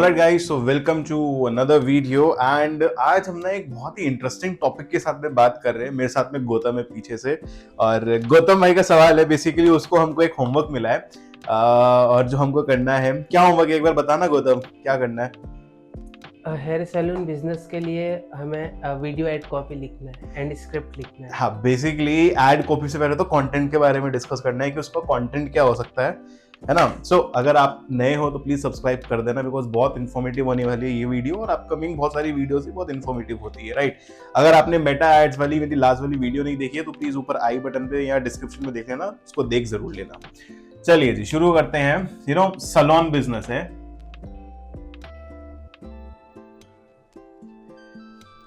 Alright guys, so welcome to another video and आज हम ना एक बहुत ही इंटरेस्टिंग टॉपिक के साथ में बात कर रहे हैं। मेरे साथ में गौतम है पीछे से। और गौतम भाई का सवाल है, बेसिकली उसको हमको एक होमवर्क मिला है और जो हमको करना है, क्या होमवर्क है एक बार बताना गौतम, क्या करना है? हेयर सैलून बिजनेस के लिए हमें वीडियो एड कॉपी लिखना है एंड स्क्रिप्ट लिखना है। हाँ, बेसिकली एड कॉपी से पहले तो कंटेंट के बारे में डिस्कस करना है कि उसका कंटेंट क्या हो सकता है ना। सो अगर आप नए हो तो प्लीज सब्सक्राइब कर देना, बिकॉज बहुत इन्फॉर्मेटिव होने वाली है ये वीडियो और अपकमिंग बहुत सारी वीडियोस भी बहुत इन्फॉर्मेटिव होती है, राइट। अगर आपने मेटा एड्स वाली मेरी लास्ट वाली वीडियो नहीं देखी है तो प्लीज ऊपर आई बटन पे या डिस्क्रिप्शन में देख लेना, उसको देख जरूर लेना। चलिए जी, शुरू करते हैं। सलोन बिजनेस है।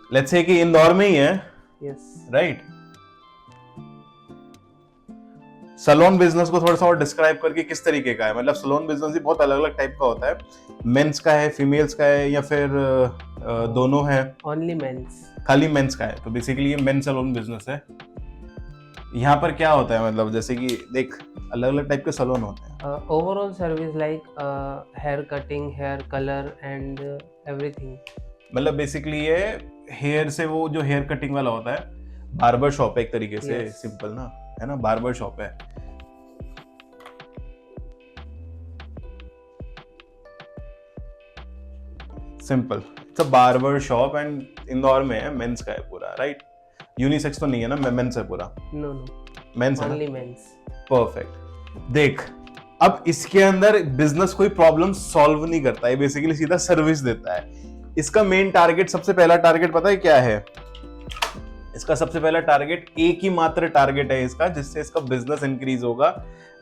लेट्स से कि इंदौर में ही है, यस राइट। सलोन बिजनेस को थोड़ा सा और डिस्क्राइब करके किस तरीके का है, मतलब सलोन बिजनेस भी बहुत अलग अलग टाइप का होता है। मेंस का है, फीमेल्स का है, या फिर दोनों है? Only mains. खाली मेंस का है, तो बेसिकली ये मेन सलोन बिजनेस है। यहाँ पर क्या होता है, मतलब जैसे कि देख, अलग अलग टाइप के सलोन होते हैं। Overall service like hair cutting, hair colour and everything. मतलब बेसिकली ये हेयर से, वो जो हेयर कटिंग वाला होता है, बार्बर शॉप है एक तरीके से। Yes. सिंपल ना, है ना, बार्बर शॉप है। Simple, it's a barber shop and Indore में है, मेंस का है पूरा, राइट। यूनिसेक्स तो नहीं है ना, मेंस है पूरा? नो मेंस है ना, ओनली मेंस। परफेक्ट। देख, अब इसके अंदर बिजनेस कोई प्रॉब्लम सॉल्व नहीं करता है, बेसिकली सीधा सर्विस देता है। इसका मेन टारगेट, सबसे पहला टारगेट पता है क्या है? इसका सबसे पहला टारगेट, एक ही मात्र टारगेट है इसका, जिससे इसका बिजनेस इंक्रीज होगा।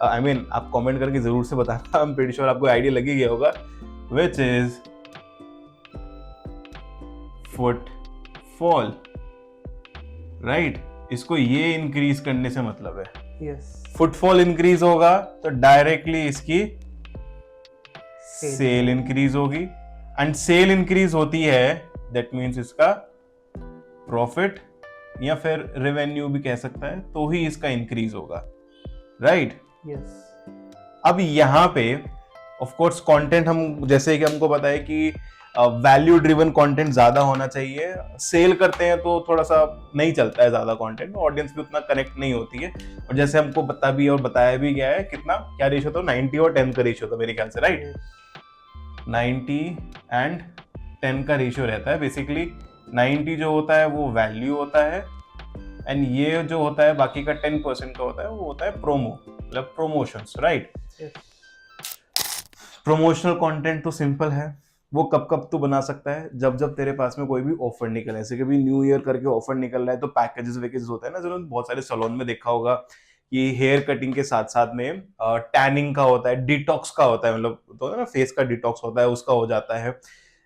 आई मीन आप कमेंट करके जरूर से बताना, आई एम प्रीटी श्योर आपको आइडिया लग ही गया होगा, विच इज फुटफॉल, राइट। इसको ये इंक्रीज करने से मतलब है, यस फुटफॉल इंक्रीज होगा तो डायरेक्टली इसकी सेल इंक्रीज होगी, एंड सेल इंक्रीज होती है दैट मींस इसका प्रॉफिट या फिर रेवेन्यू भी कह सकता है, तो ही इसका इंक्रीज होगा, राइट। यस अब यहाँ पे ऑफ कोर्स कंटेंट, हम जैसे कि हमको पता है कि वैल्यू ड्रिवन कंटेंट ज्यादा होना चाहिए। सेल करते हैं तो थोड़ा सा नहीं चलता है ज्यादा कंटेंट, ऑडियंस भी उतना कनेक्ट नहीं होती है। और जैसे हमको पता भी और बताया भी गया है, कितना क्या रेशियो था, 90 और 10 का रेशियो था मेरे ख्याल से, राइट। 90 एंड 10 का रेशियो रहता है। बेसिकली 90 जो होता है वो वैल्यू होता है, एंड ये जो होता है बाकी का 10% का होता है, वो होता है प्रोमो, मतलब प्रमोशंस, राइट। प्रमोशनल कंटेंट तो सिंपल है, वो कब कब तो बना सकता है, जब जब तेरे पास में कोई भी ऑफर निकले, जैसे कभी न्यू ईयर करके ऑफर निकल रहा है तो पैकेजेस वैकेजेस होते हैं ना, जो बहुत सारे सैलून में देखा होगा कि हेयर कटिंग के साथ साथ में टैनिंग का होता है, डिटॉक्स का होता है, मतलब तो ना फेस का डिटॉक्स होता है, उसका हो जाता है।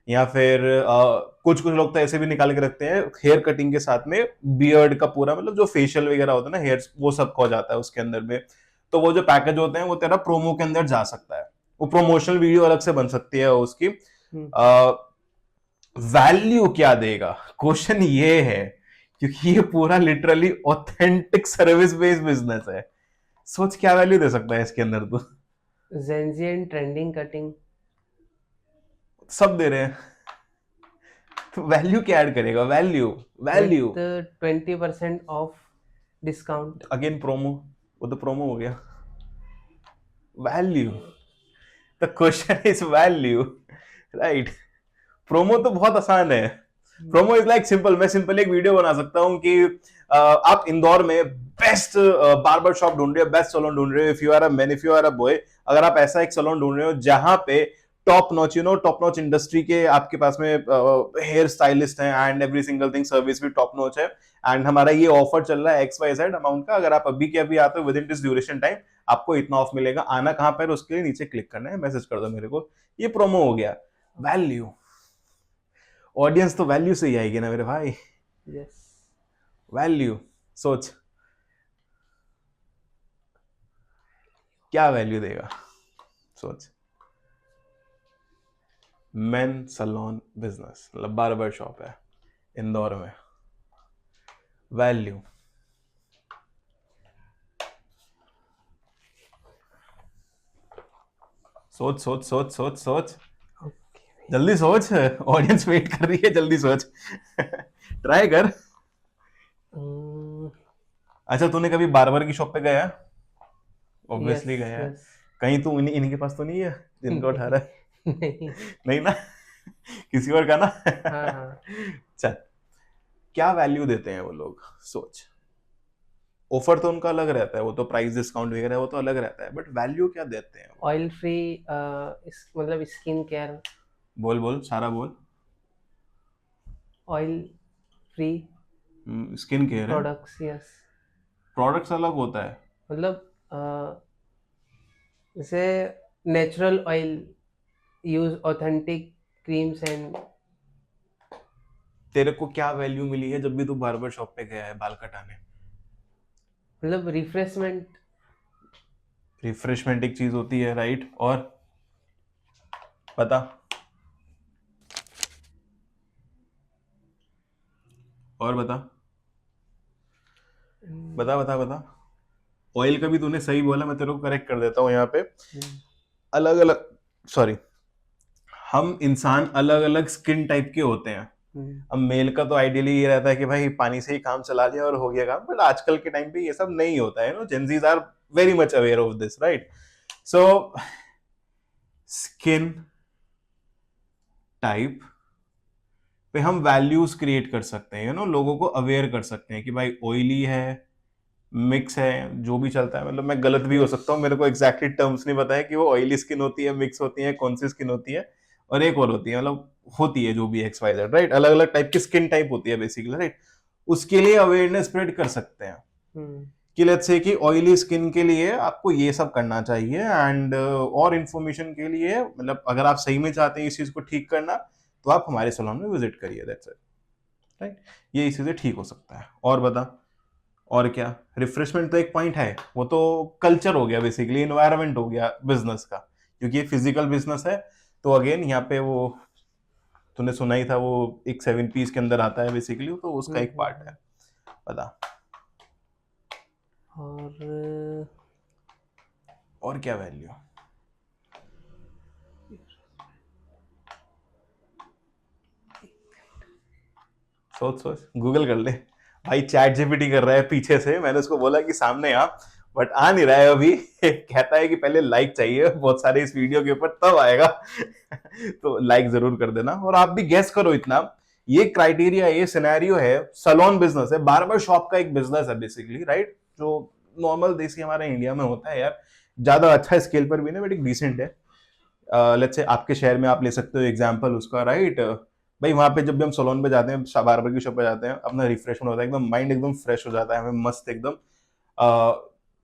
या फिर कुछ कुछ लोग तो ऐसे भी निकाल के रखते हैं हेयर कटिंग के साथ में बियर्ड का पूरा, मतलब जो फेशियल वगैरह होता है ना हेयर, वो सब हो जाता है उसके अंदर में। तो वो जो पैकेज होते हैं वो तेरा प्रोमो के अंदर जा सकता है, वो प्रमोशनल वीडियो अलग से बन सकती है उसकी। वैल्यू क्या देगा, क्वेश्चन ये है, क्योंकि ये पूरा literally authentic service based business है। सोच क्या वैल्यू दे सकता है इसके अंदर, तो जेंजियन ट्रेंडिंग कटिंग। सब दे रहे हैं, तो वैल्यू क्या ऐड करेगा? Value, value with 20% of discount. Again promo, वो तो प्रोमो हो गया। Value, the question is value, right. Promo तो बहुत आसान है। प्रोमो इज लाइक सिंपल, मैं सिंपल एक वीडियो बना सकता हूं कि आप इंदौर में बेस्ट बार्बर शॉप ढूंढ रहे हो, बेस्ट सैलून ढूंढ रहे हो, if you are a man, if you are a boy, अगर आप ऐसा एक सैलून ढूंढ रहे हो जहां पे top notch, top notch industry के आपके पास में हेयर स्टाइलिस्ट हैं and every single thing, service भी टॉप नॉच है, एंड हमारा ये ऑफर चल रहा है XYZ अमाउंट का, अगर आप अभी के अभी आते हो with in this duration time, आपको इतना ऑफ मिलेगा। आना कहां पर, उसके लिए नीचे क्लिक करना है, मैसेज कर दो मेरे को। ये प्रोमो हो गया। वैल्यू, ऑडियंस तो वैल्यू से ही आएगी ना मेरे भाई। यस वैल्यू, सोच क्या वैल्यू देगा, सोच। मेन सलोन बिजनेस, मतलब बार्बर शॉप है इंदौर में, वैल्यू सोच सोच सोच सोच सोच। जल्दी सोच, ऑडियंस वेट कर रही है, जल्दी सोच। ट्राई कर। अच्छा, तूने कभी बार्बर की शॉप पे गया? यस ऑब्वियसली गया है। यस। कहीं तू इनके पास तो नहीं है जिनका उठा रहा है? नहीं। नहीं ना? किसी और का ना? हाँ हाँ। चल, क्या वैल्यू देते हैं वो लोग, सोच। ऑफर तो उनका अलग रहता है, वो तो प्राइस डिस्काउंट वगैरह वो तो अलग रहता है, बट वैल्यू क्या देते हैं वो? ऑयल फ्री, मतलब स्किन केयर, बोल बोल, सारा बोल। ऑयल फ्री स्किन केयर है। Products, yes. प्रोडक्ट्स अलग होता है। मतलब जैसे natural oil, use authentic creams and. तेरे को क्या वैल्यू मिली है जब भी तू बार्बर शॉप पे गया है बाल कटाने? मतलब रिफ्रेशमेंट। रिफ्रेशमेंट एक चीज होती है, राइट? और बता। और बता बता बता बता। ऑयल का भी तूने सही बोला, मैं तेरे को करेक्ट कर देता हूँ यहाँ पे। अलग अलग, सॉरी, हम इंसान अलग अलग स्किन टाइप के होते हैं। अब मेल का तो आइडियली ये रहता है कि भाई पानी से ही काम चला लिया और हो गया काम, बट आजकल के टाइम पे ये सब नहीं होता है। No, Gen Zs are very much aware of this, right? So skin type पे हम वैल्यूज क्रिएट कर सकते हैं, लोगों को अवेयर कर सकते हैं कि भाई ऑयली है, मिक्स है, जो भी चलता है। मतलब मैं गलत भी हो सकता हूँ, मेरे को एग्जैक्टली टर्म्स नहीं पता है कि वो ऑयली स्किन होती है, मिक्स होती है, कौन सी स्किन होती है, और एक और होती है, मतलब होती है जो भी एक्स वाई जेड, राइट? अलग अलग टाइप की स्किन टाइप होती है बेसिकली, राइट? उसके लिए अवेयरनेस स्प्रेड कर सकते हैं कि लेट्स से कि ऑयली स्किन के लिए आपको ये सब करना चाहिए, एंड और इन्फॉर्मेशन के लिए, मतलब अगर आप सही में चाहते हैं इस चीज को ठीक करना, तो आप हमारे सैलून में विजिट करिए, दैट्स इट, राइट? ये इसी से ठीक हो सकता है। और बता, और क्या? रिफ्रेशमेंट तो एक पॉइंट है, वो तो कल्चर हो गया बेसिकली, इन्वायरमेंट हो गया बिजनेस का, क्योंकि ये फिजिकल बिजनेस है। तो अगेन यहाँ पे वो तूने सुना ही था, वो एक 7 पीस के अंदर आता है बेसिकली, तो उसका एक पार्ट है। बता। और और क्या वैल्यू? सोच सोच, गूगल कर ले। भाई चैट जीपीटी कर रहा है पीछे से, मैंने उसको बोला कि सामने आ, बट आ नहीं रहा है अभी। कहता है कि पहले लाइक चाहिए बहुत सारे इस वीडियो के ऊपर, तब आएगा। तो लाइक जरूर कर देना, और आप भी गेस करो इतना। ये क्राइटेरिया, ये सिनेरियो है, सैलून बिजनेस है, बार्बर शॉप का एक बिजनेस है बेसिकली, राइट? जो नॉर्मल देसी हमारे इंडिया में होता है यार, ज्यादा अच्छा स्केल पर भी नहीं, बट एक डिसेंट है। लेट्स से आपके शहर में आप ले सकते हो एग्जांपल उसका, राइट? भाई वहां पे जब भी हम सैलून पे जाते हैं, बार्बर की शॉप पे जाते हैं, अपना रिफ्रेशमेंट होता है, एकदम माइंड एकदम फ्रेश हो जाता है हमें, मस्त एकदम।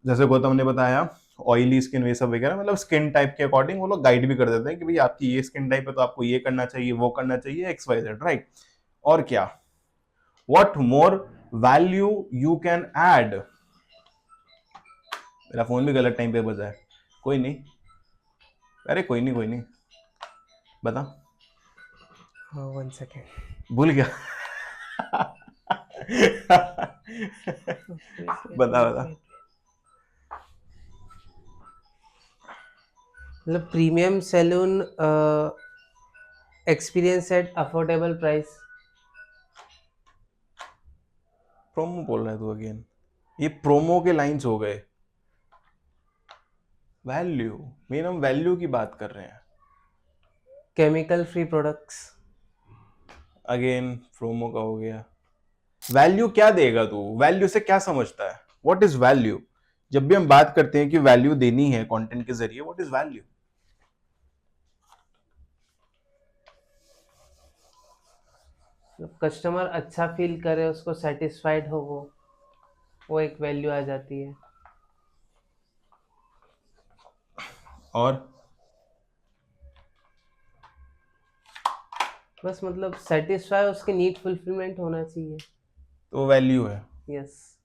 जैसे गौतम ने बताया, ऑयली स्किन वे सब वगैरह, मतलब स्किन टाइप के अकॉर्डिंग वो लोग गाइड भी कर देते हैं कि भाई आपकी ये स्किन टाइप है तो आपको ये करना चाहिए, वो करना चाहिए, एक्स वाई जेड, राइट? और क्या? What more value you can add? मेरा फोन भी गलत टाइम पे बजा है, कोई नहीं, अरे कोई नहीं कोई नहीं, बता। हाँ, 1 सेकेंड। भूल गया। बता बता। मतलब premium salon experience at affordable price. Promo बोल रहा है तू अगेन? ये प्रोमो के लाइंस हो गए। वैल्यू, मेन हम वैल्यू की बात कर रहे हैं। Chemical free products. Again promo का हो गया। वैल्यू क्या देगा तू? वैल्यू से क्या समझता है? What is value? जब भी हम बात करते हैं कि वैल्यू देनी है कंटेंट के जरिए, व्हाट इज वैल्यू? कस्टमर अच्छा फील करे, उसको सेटिस्फाइड हो, वो एक वैल्यू आ जाती है। और बस मतलब सेटिस्फाई, उसकी नीड फुलफिलमेंट होना चाहिए। तो वैल्यू है। यस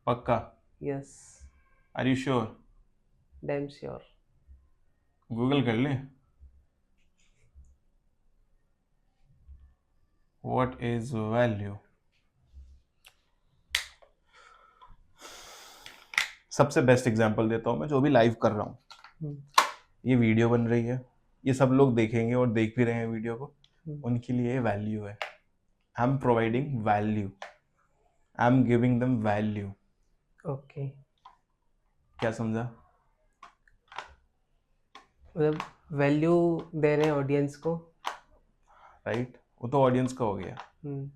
पक्का? Yes, are you sure? Damn sure. Google कर ले। What is value? सबसे बेस्ट एग्जांपल देता हूं मैं, जो भी लाइव कर रहा हूं। ये वीडियो बन रही है, ये सब लोग देखेंगे और देख भी रहे हैं वीडियो को, हम्म, उनके लिए वैल्यू है। I am providing value, I am giving them value. Okay, क्या समझा? मतलब वैल्यू दे रहे हैं ऑडियंस को। राइट, वो तो ऑडियंस का हो गया। हम्म,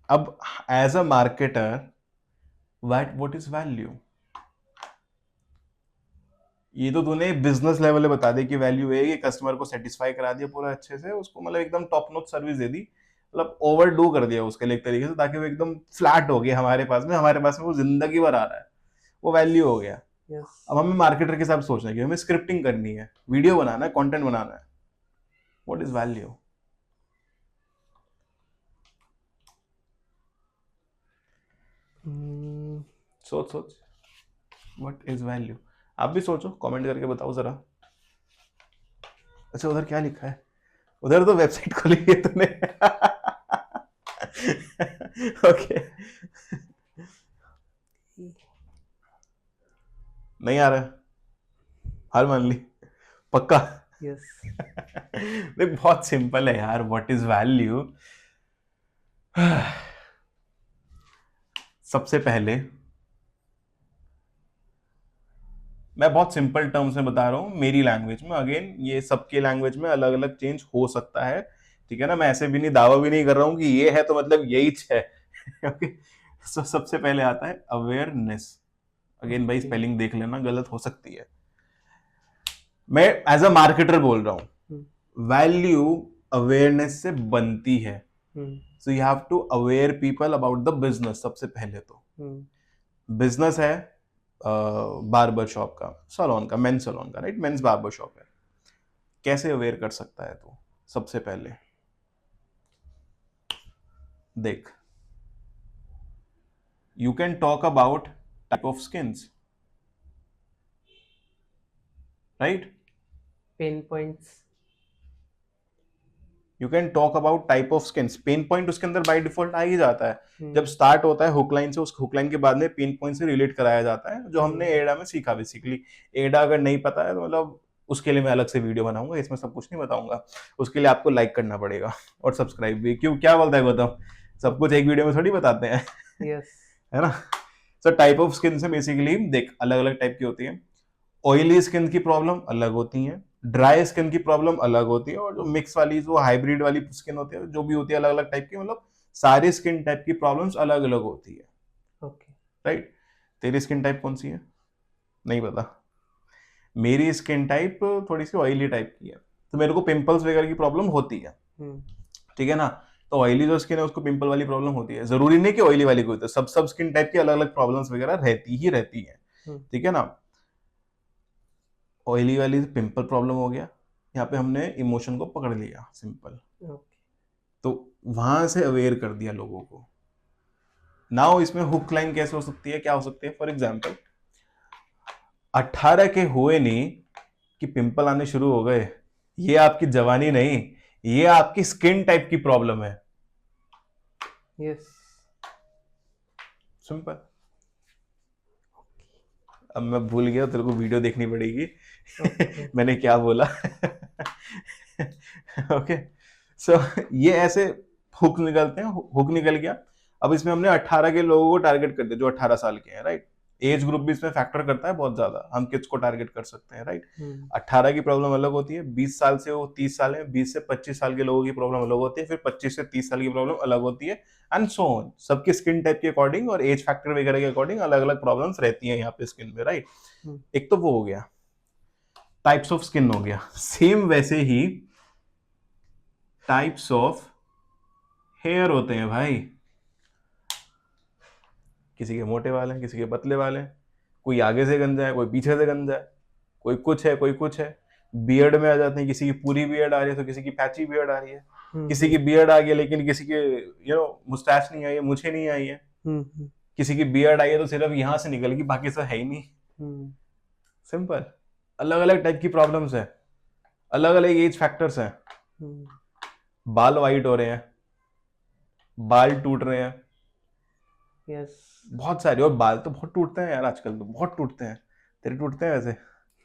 अब as a marketer, what is value? ये तो तूने बिजनेस लेवल पे बता दे कि वैल्यू है कि कस्टमर को सेटिस्फाई करा दिया पूरा अच्छे से, उसको मतलब एकदम टॉप नॉच सर्विस दे दी, मतलब ओवरडू कर दिया उसके लिए एक तरीके से, ताकि वो एकदम फ्लैट हो गया हमारे पास में वो जिंदगी भर आ रहा है, वो वैल्यू हो गया। यस, अब हमें मार्केटर के हिसाब से सोचना है कि हमें स्क्रिप्टिंग करनी है, वीडियो बनाना है, कंटेंट बनाना है। What is value? सोच सोच, व्हाट इज वैल्यू? आप भी सोचो, कमेंट करके बताओ जरा। अच्छा, उधर क्या लिखा है? उधर तो वेबसाइट खोली है तूने। ओके, नहीं आ रहा, हार मान ली पक्का? यस, देख बहुत सिंपल है यार, व्हाट इज वैल्यू। सबसे पहले मैं बहुत सिंपल टर्म्स में बता रहा हूँ मेरी लैंग्वेज में, अगेन ये सबके लैंग्वेज में अलग अलग चेंज हो सकता है, ठीक है ना? मैं ऐसे भी नहीं, दावा भी नहीं कर रहा हूँ कि ये है तो मतलब यही है। ओके, सो सबसे पहले आता है अवेयरनेस। अगेन भाई ओके, स्पेलिंग देख लेना, गलत हो सकती है। मैं एज अ मार्केटर बोल रहा हूँ, वैल्यू अवेयरनेस से बनती है। So you have to aware people about the business. सबसे पहले तो बिजनेस है बार्बर शॉप का, सलोन का, मेंस सलोन का, राइट? मेंस बार्बर शॉप है। कैसे अवेयर कर सकता है तू? सबसे पहले देख, you can talk about type of skins, right? Pen points. You can talk about type of skins. Pain point उसके अंदर बाय डिफॉल्ट आ ही जाता है। जब स्टार्ट होता है हुक लाइन से, उस हुक लाइन के बाद में पेन पॉइंट से रिलेट कराया जाता है, जो हमने एडा में सीखा। बेसिकली एडा अगर नहीं पता है तो मतलब उसके लिए मैं अलग से वीडियो बनाऊंगा, इसमें सब कुछ नहीं बताऊंगा। उसके लिए आपको लाइक करना पड़ेगा और सब्सक्राइब भी। क्यों, क्या बोलता है गौतम? सब कुछ एक वीडियो में थोड़ी बताते हैं। यस, है ना? सो टाइप ऑफ स्किन से बेसिकली देख, अलग अलग टाइप की होती है। ऑयली स्किन की प्रॉब्लम अलग होती है, ड्राई स्किन की प्रॉब्लम अलग होती है, और जो मिक्स वाली, जो हाइब्रिड वाली स्किन होती है, जो भी होती है अलग अलग टाइप की, मतलब सारी स्किन टाइप की प्रॉब्लम्स अलग अलग होती है, ओके, राइट? तेरी स्किन टाइप कौन सी है? नहीं पता। मेरी स्किन टाइप थोड़ी सी ऑयली टाइप की है, तो मेरे को पिंपल्स वगैरह की प्रॉब्लम होती है, ठीक है ना? तो ऑयली जो स्किन है उसको पिंपल वाली प्रॉब्लम होती है, जरूरी नहीं कि ऑयली वाली को होती है, सब सब स्किन टाइप की अलग अलग प्रॉब्लम्स वगैरह रहती ही रहती है, ठीक है ना? ऑयली वाली पिंपल प्रॉब्लम हो गया, यहाँ पे हमने इमोशन को पकड़ लिया, सिंपल। ओके, तो वहां से अवेयर कर दिया लोगों को। नाउ इसमें हुक लाइन कैसे हो सकती है, क्या हो सकती है? फॉर एग्जाम्पल, 18 के हुए नहीं कि पिंपल आने शुरू हो गए, ये आपकी जवानी नहीं, ये आपकी स्किन टाइप की प्रॉब्लम है, यस, सिंपल। अब मैं भूल गया, तेरे को वीडियो देखनी पड़ेगी। ओके, मैंने क्या बोला? ओके, सो ये ऐसे हुक निकलते हैं, हुक निकल गया। अब इसमें हमने 18 के लोगों को टारगेट कर दिया, जो 18 साल के हैं, राइट? एज ग्रुप भी इसमें फैक्टर करता है बहुत ज्यादा, हम किड्स को टारगेट कर सकते हैं, राइट? 18 की प्रॉब्लम अलग होती है, 20 साल से वो 30 साल है, 20 से 25 साल के लोगों की प्रॉब्लम अलग होती है, फिर 25 से 30 साल की प्रॉब्लम अलग होती है, एंड सो ऑन। सबके स्किन टाइप के अकॉर्डिंग और एज फैक्टर वगैरह के अकॉर्डिंग अलग अलग प्रॉब्लम्स रहती हैं यहाँ पे स्किन में, राइट? एक तो वो हो गया, टाइप्स ऑफ स्किन हो गया। सेम वैसे ही टाइप्स ऑफ हेयर होते हैं भाई। किसी के मोटे वाले हैं, किसी के पतले वाले हैं, कोई आगे से गंजा है, कोई पीछे से गंजा है, कोई कुछ है, कोई कुछ है। बियर्ड में आ जाते हैं, किसी की पूरी बियर्ड आ रही है तो किसी की पैची बियर्ड आ रही है, किसी की बियर्ड आ गई लेकिन किसी के मुस्टैच नहीं आई है, मुझे नहीं आई है, किसी की बियर्ड आई है तो सिर्फ यहां से निकल गई, बाकी सब है ही नहीं। सिंपल। अलग अलग टाइप की प्रॉब्लम्स है, अलग अलग एज फैक्टर्स हैं। बाल वाइट हो रहे हैं, बाल टूट रहे हैं, यस, बहुत सारे। और बाल तो बहुत टूटते हैं यार, आजकल तो बहुत टूटते हैं। तेरे टूटते हैं वैसे?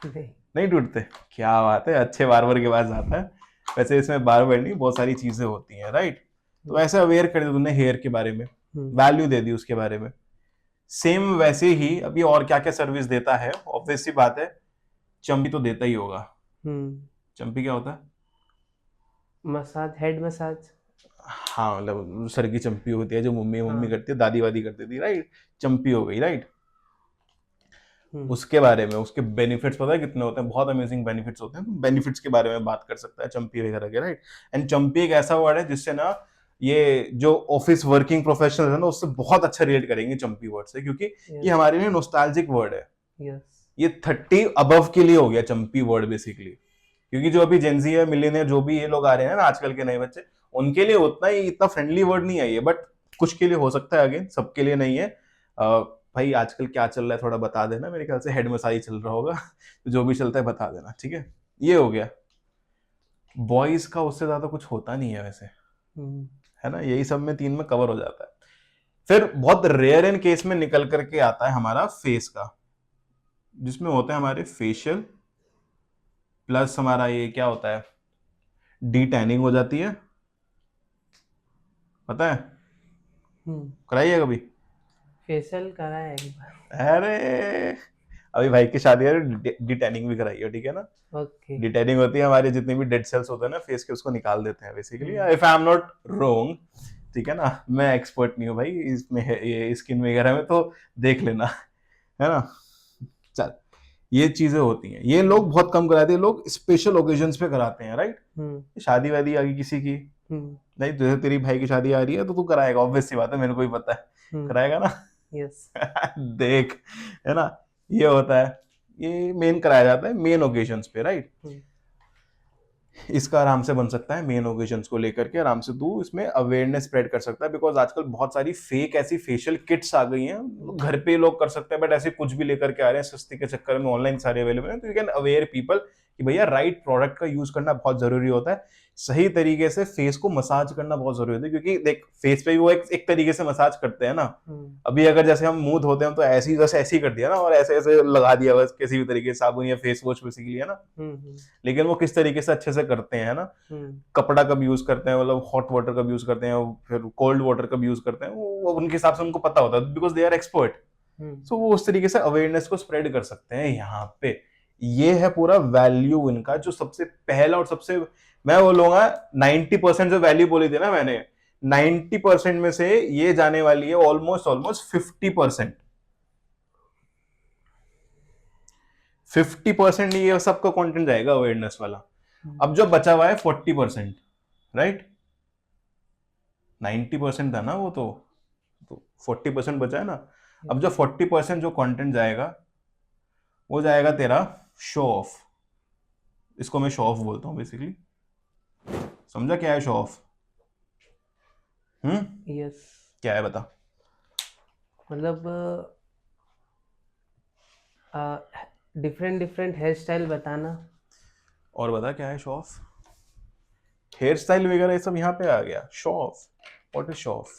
नहीं, नहीं टूटते? क्या बात है, अच्छे बार्बर के पास आता है। वैसे इसमें बार्बर नहीं, बहुत सारी चीजें होती हैं, राइट? तो ऐसे अवेयर कर दिया तूने हेयर के बारे में, वैल्यू दे दी उसके बारे में। सेम वैसे ही अभी और क्या क्या सर्विस देता है, ऑब्वियस सी बात है, चंपी तो देता ही होगा। चंपी क्या होता है? Massage, head massage. हाँ, मतलब सर की चंपी होती है जो मम्मी मम्मी हाँ। करती है, दादी वादी करती थी, राइट? चंपी हो गई, राइट? हम्म। उसके बारे में, उसके बेनिफिट्स पता है कितने होते हैं? बहुत अमेजिंग बेनिफिट्स होते हैं। तो बेनिफिट्स के बारे में बात कर सकता है चंपी वगैरह के, राइट? एंड चंपी एक ऐसा वर्ड है जिससे ना ये जो ऑफिस वर्किंग प्रोफेशनल है ना, उससे बहुत अच्छा रिलेट करेंगे चंपी वर्ड से, क्योंकि ये हमारे लिए नोस्टैल्जिक वर्ड है। यस। ये 30 अबव के लिए हो गया चंपी वर्ड बेसिकली, क्योंकि जो अभी जेंजी है, मिलियनियर, जो भी ये लोग आ रहे हैं ना आजकल के नए बच्चे, उनके लिए उतना ही इतना फ्रेंडली वर्ड नहीं है ये, बट कुछ के लिए हो सकता है, अगेन सबके लिए नहीं है। भाई आजकल क्या चल रहा है थोड़ा बता देना, मेरे ख्याल से हेड मसाज चल रहा होगा। तो जो भी चलता है बता देना, ठीक है? ये हो गया। बॉयज का उससे ज्यादा कुछ होता नहीं है वैसे, है ना? यही सब में 3 में कवर हो जाता है। फिर बहुत रेयर इन केस में निकल करके आता है हमारा फेस का, जिसमें होता है हमारे फेशियल प्लस हमारा ये क्या होता है, डी टैनिंग हो जाती है, पता है? कराइए कभी? फेशियल करा है एक बार। अरे अभी भाई की शादी है, डी टैनिंग भी कराइए, ठीक है ना? ओके। डी टैनिंग होती है, हमारे जितने भी डेड सेल्स होते हैं ना फेस के, उसको निकाल देते हैं basically, if I am not wrong, ठीक है ना? मैं एक्सपर्ट नहीं हूँ भाई इसमें, ये स्किन वगैरह में, तो देख लेना, है ना? चल, ये चीजें होती हैं, ये लोग बहुत कम कराते हैं, लोग स्पेशल ओकेजन्स पे कराते हैं, राइट? शादी वादी आ गई किसी की, नहीं जैसे तेरी भाई की शादी आ रही है तो तू कराएगा, ऑब्वियस सी बात है, मेरे को भी पता है, कराएगा ना? यस। देख, है ना? ये होता है, ये मेन कराया जाता है मेन ओकेजन्स पे, राइट? इसका आराम से बन सकता है मेन ओकेजन्स को लेकर के, आराम से तू इसमें अवेयरनेस स्प्रेड कर सकता है, बिकॉज आजकल बहुत सारी फेक ऐसी फेशियल किट्स आ गई हैं, घर पे लोग कर सकते हैं, बट ऐसे कुछ भी लेकर के आ रहे हैं सस्ती के चक्कर में, ऑनलाइन सारे अवेलेबल हैं, तो यू कैन अवेयर पीपल कि भैया राइट प्रोडक्ट का यूज करना बहुत जरूरी होता है, सही तरीके से फेस को मसाज करना बहुत जरूरी होता है, क्योंकि देख फेस पे भी वो एक तरीके से मसाज करते हैं ना। अभी अगर जैसे हम मुंह धोते हैं तो ऐसे ही बस ऐसे ही कर दिया ना, और ऐसे ऐसे लगा दिया बस किसी भी तरीके से साबुन या फेस वॉश बेसिकली, है ना? लेकिन वो किस तरीके से अच्छे से करते हैं ना, कपड़ा कब यूज करते हैं, मतलब हॉट वाटर कब यूज करते हैं, फिर कोल्ड वाटर कब यूज करते हैं, वो उनके हिसाब से उनको पता होता है, बिकॉज दे आर एक्सपर्ट। सो वो उस तरीके से अवेयरनेस को स्प्रेड कर सकते हैं यहाँ पे। ये है पूरा वैल्यू इनका, जो सबसे पहला और सबसे, मैं बोलूंगा 90% जो वैल्यू बोली थी ना मैंने, 90% में से ये जाने वाली है ऑलमोस्ट ऑलमोस्ट 50%। 50% ये सबका कंटेंट जाएगा अवेयरनेस वाला। अब जो बचा हुआ है 40%, राइट? 90% था ना वो, तो 40% बचा है ना। अब जो 40% जो कंटेंट जाएगा वो जाएगा तेरा शो ऑफ। इसको मैं शो ऑफ बोलता हूं बेसिकली, समझा क्या है शो ऑफ? यस। क्या है बता? मतलब डिफरेंट डिफरेंट हेयर स्टाइल बताना। और बता क्या है शो ऑफ? हेयर स्टाइल वगैरह ये सब यहाँ पे आ गया। Show off, what is show off?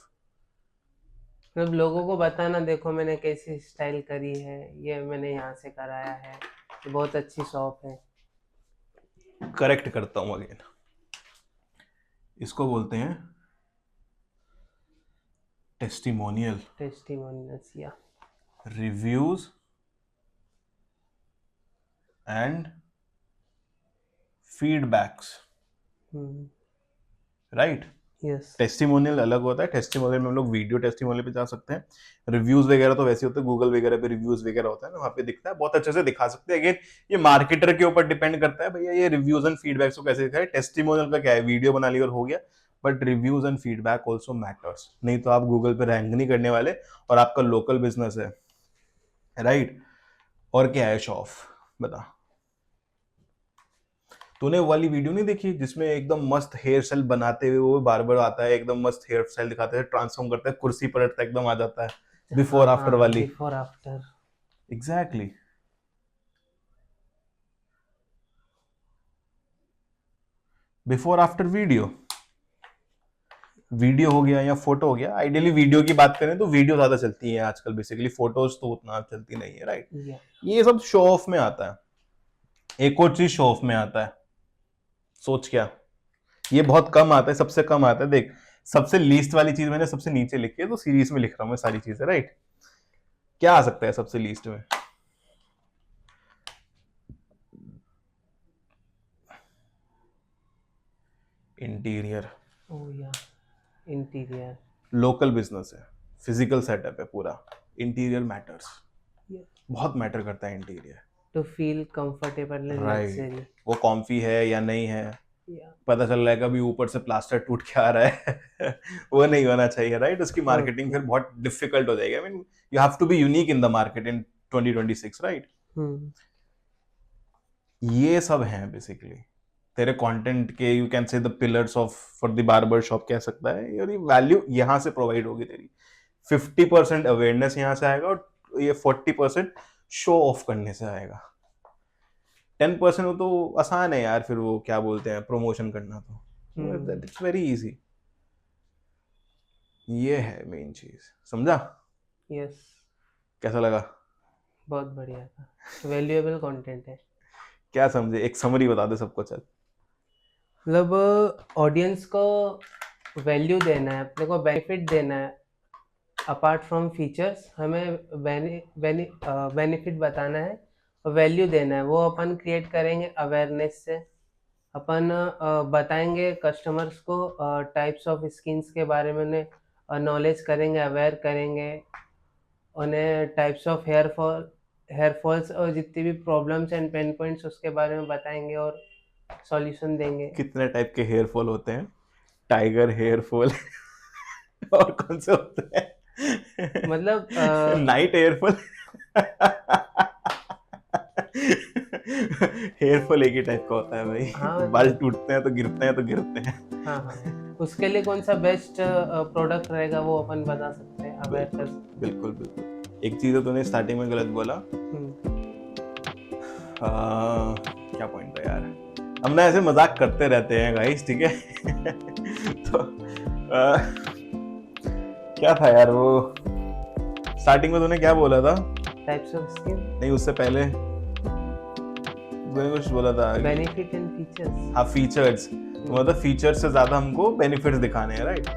मतलब लोगों को बताना, देखो मैंने कैसी स्टाइल करी है, ये मैंने यहाँ से कराया है, ये बहुत अच्छी शॉप है। करेक्ट करता हूं अगेन, इसको बोलते हैं टेस्टिमोनियल, टेस्टिमोनियल्स या reviews and feedbacks, right? Yes. Testimonial अलग होता है, टेस्टिमोनियल में हम लोग वीडियो टेस्टिमोनियल पे जा सकते हैं, रिव्यूज वगैरह तो वैसे होते हैं, गूगल वगैरह पे रिव्यूज वगैरह होता है ना, वहां पे दिखता है, बहुत अच्छे से दिखा सकते हैं। अगेन ये मार्केटर के ऊपर डिपेंड करता है भैया, ये रिव्यूज एंड फीडबैक्स को कैसे दिखाए। टेस्टिमोनियल का क्या है, वीडियो बना ली और हो गया, but reviews and feedback also matters, नहीं तो आप गूगल पे रैंक नहीं करने वाले, और आपका लोकल बिजनेस है, राइट? और क्या है शो ऑफ, बता? तूने वो वाली वीडियो नहीं देखी जिसमें एकदम मस्त हेयर स्टाइल बनाते हुए वो बार्बर आता है, एकदम मस्त हेयर स्टाइल दिखाते हैं, ट्रांसफॉर्म करता है, कुर्सी पलटता है, एकदम आ जाता है, बिफोर आफ्टर वाली? Before after. Exactly. Before after video, video हो गया या फोटो हो गया। आइडियली वीडियो की बात करें तो वीडियो ज्यादा चलती है आजकल बेसिकली, फोटोज तो उतना चलती नहीं है, राइट? ये सब शो ऑफ में आता है। एक और चीज शो ऑफ में आता है, सोच क्या, ये बहुत कम आता है, सबसे कम आता है। देख, सबसे लीस्ट वाली चीज मैंने सबसे नीचे लिखी है, तो सीरीज में लिख रहा हूं मैं सारी चीजें, राइट। क्या आ सकता है सबसे लीस्ट में? Interior. Oh yeah, interior. Local business है, फिजिकल सेटअप है पूरा, इंटीरियर मैटर्स, बहुत मैटर करता है interior. To feel comfortable and luxury. Right, वो कॉम्फी है या नहीं है, पता चल रहा है कभी ऊपर से प्लास्टर टूट के आ रहा है वो नहीं होना चाहिए, राइट। उसकी मार्केटिंग फिर बहुत डिफिकल्ट हो जाएगी। I mean you have to be unique in the market in 2026, right. ये सब हैं बेसिकली तेरे कंटेंट के, you can say the pillars of for the barber shop कह सकता है। और ये वैल्यू यहाँ से प्रोवाइड होगी तेरी। 50% अवेयरनेस यहाँ से आएगा और ये 40% शो ऑफ करने से आएगा। 10% वो तो आसान है यार, फिर वो क्या बोलते हैं प्रमोशन करना, तो इट्स वेरी इजी। ये है मेन चीज, समझा? यस। कैसा लगा? बहुत बढ़िया था, वैल्यूएबल कंटेंट है। क्या समझे, एक समरी बता दे सबको, चल। मतलब ऑडियंस को वैल्यू देना है, अपने को बेनिफिट देना है। अपार्ट फ्रॉम फीचर्स हमें बेनिफिट बताना है और वैल्यू देना है। वो अपन क्रिएट करेंगे अवेयरनेस से। अपन बताएंगे कस्टमर्स को टाइप्स ऑफ स्किन्स के बारे में, उन्हें नॉलेज करेंगे, अवेयर करेंगे उन्हें। टाइप्स ऑफ हेयर फॉल्स और जितनी भी प्रॉब्लम्स एंड पेन पॉइंट्स उसके बारे में बताएंगे और सॉल्यूशन देंगे। कितने टाइप के हेयर फॉल होते हैं? टाइगर हेयर फॉल और कौन से होते हैं? मतलब night hair fall hair fall एक ही टाइप का होता है भाई। हाँ, बाल टूटते हैं तो गिरते हैं तो गिरते हैं। हाँ, उसके लिए कौन सा बेस्ट प्रोडक्ट रहेगा वो अपन बता सकते हैं, अवेयर कर सकते हैं। बिल्कुल बिल्कुल। एक चीज तो तूने स्टार्टिंग में गलत बोला। क्या पॉइंट था यार? हम ना ऐसे मजाक करते रहते हैं गाइस, ठीक है। तो क्या था यार वो स्टार्टिंग में तूने क्या बोला था? टाइप्स ऑफ स्किन नहीं, उससे पहले तूने कुछ बोला था, बेनिफिट एंड फीचर्स। हाँ, फीचर्स। मतलब फीचर्स से ज्यादा हमको बेनिफिट्स दिखाने हैं, राइट।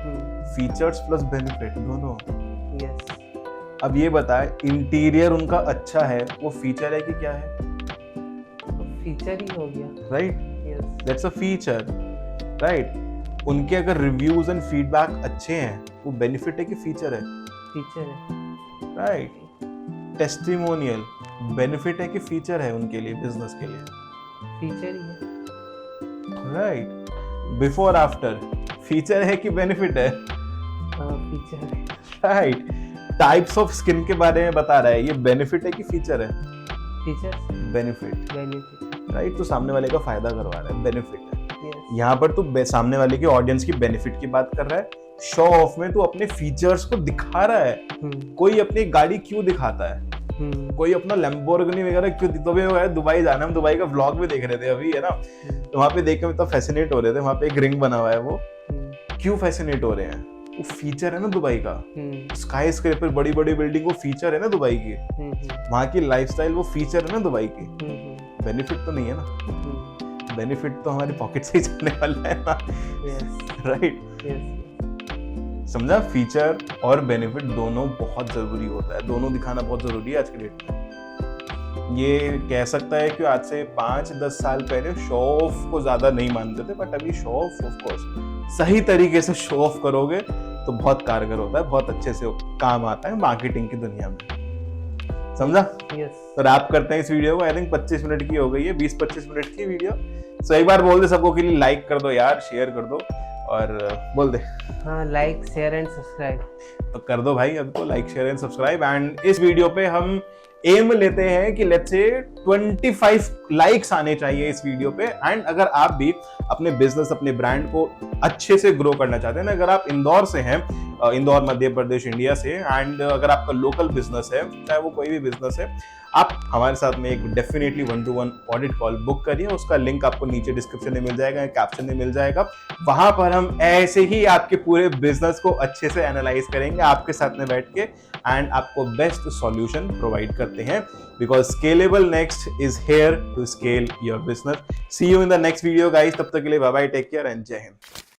फीचर्स प्लस बेनिफिट दोनों। यस। अब ये बता, इंटीरियर उनका अच्छा है, वो फीचर है कि क्या है? फीचर ही हो गया, right. Yes, that's a feature, right. उनके अगर रिव्यूज एंड फीडबैक अच्छे हैं, वो बेनिफिट है कि फीचर है? फीचर है, राइट। टेस्टिमोनियल बेनिफिट है कि फीचर है उनके लिए, बिजनेस के लिए? फीचर ही है, राइट। बिफोर आफ्टर फीचर है कि बेनिफिट है? फीचर है, राइट। टाइप्स ऑफ स्किन के बारे में बता रहा है, ये बेनिफिट है कि फीचर है? Feature, benefit, benefit, right. तो सामने वाले का फायदा करवा रहा है, बेनिफिट है। यस। यहाँ पर तू सामने वाले की ऑडियंस की बेनिफिट की बात कर रहा है। शो ऑफ में तू अपने फीचर्स को दिखा रहा है। कोई अपनी गाड़ी क्यों दिखाता है, कोई अपना लैम्बोर्गिनी वगैरह क्यों? तो भी दुबई जाना, हम दुबई का व्लॉग भी देख रहे थे अभी, है ना। तो वहां पे देख के मतलब फैसिनेट हो रहे थे। वहां पे एक रिंग बना हुआ है, वो क्यों फैसिनेट हो रहे हैं? वो फीचर है ना दुबई का। स्काई स्क्रेपर, बड़ी बड़ी बिल्डिंग, वो फीचर है ना दुबई की। वहां की लाइफस्टाइल, वो फीचर है ना दुबई की। बेनिफिट तो नहीं है ना। बेनिफिट तो हमारे पॉकेट से ही जाने वाला है ना, राइट। समझा? फीचर और बेनिफिट दोनों बहुत जरूरी होता है, दोनों दिखाना बहुत जरूरी है आज के डेट में। ये कह सकता है कि आज से 5-10 साल पहले शो ऑफ को ज्यादा नहीं मानते थे, बट अभी शो ऑफ कोर्स सही तरीके से शो ऑफ करोगे तो बहुत कारगर होता है, बहुत अच्छे से काम आता है मार्केटिंग की दुनिया में। समझा? तो रैप करते हैं इस वीडियो को। आई थिंक 25 मिनट की हो गई है, 20-25 मिनट की वीडियो। सो एक बार बोल दे सबको के लिए, लाइक कर दो यार, शेयर कर दो और बोल दे। हाँ, लाइक शेयर एंड सब्सक्राइब तो कर दो भाई अब तो, like share and subscribe. And इस वीडियो पे हम एम लेते हैं कि लेट्स से 25 लाइक्स आने चाहिए इस वीडियो पे। एंड अगर आप भी अपने बिजनेस, अपने ब्रांड को अच्छे से ग्रो करना चाहते हैं ना, अगर आप इंदौर से हैं, इंदौर मध्य प्रदेश इंडिया से, एंड अगर आपका लोकल बिजनेस है, चाहे वो कोई भी बिजनेस है, आप हमारे साथ में एक definitely 1-to-1 audit call book करिए, उसका लिंक आपको नीचे डिस्क्रिप्शन में मिल जाएगा, कैप्शन में मिल जाएगा। वहां पर हम ऐसे ही आपके पूरे बिजनेस को अच्छे से एनालाइज करेंगे आपके साथ में बैठ के, एंड आपको बेस्ट सॉल्यूशन प्रोवाइड करते हैं, because scalable next is here to scale your business. See you in the next video guys, तब तक के लिए bye bye, take care and जय हिंद।